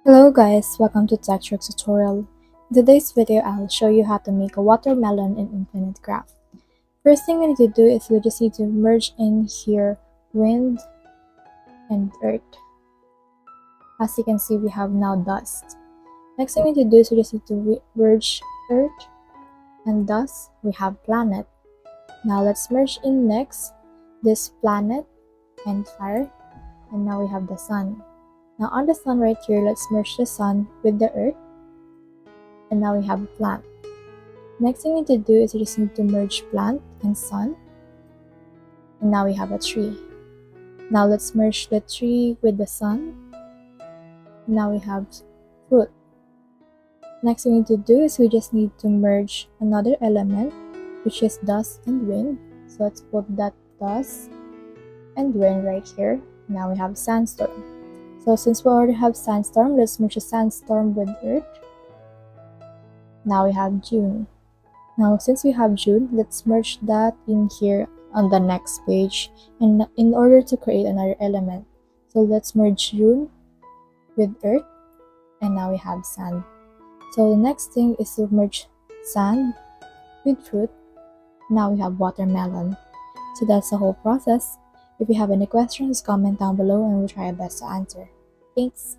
Hello guys, welcome to Tech Tricks tutorial. In today's video, I'll show you how to make a watermelon in Infinite Graph. First thing we need to do is we just need to merge in here wind and earth. As you can see, we have now dust. Next thing we need to do is we just need to merge earth and dust. We have planet. Now let's merge in next this planet and fire, and now we have the sun. Now on the sun right here, let's merge the sun with the earth, and now we have a plant. Next thing we need to do is we just need to merge plant and sun, and now we have a tree. Now let's merge the tree with the sun. Now we have fruit. Next thing we need to do is we just need to merge another element, which is dust and wind. So let's put that dust and wind right here. Now we have sandstorm. So since we already have sandstorm, let's merge the sandstorm with earth. Now we have June. Now since we have June, let's merge that in here on the next page and in order to create another element. So let's merge June with earth, and now we have sand. So the next thing is to merge sand with fruit. Now we have watermelon. So that's the whole process. If you have any questions, comment down below and we'll try our best to answer. Thanks!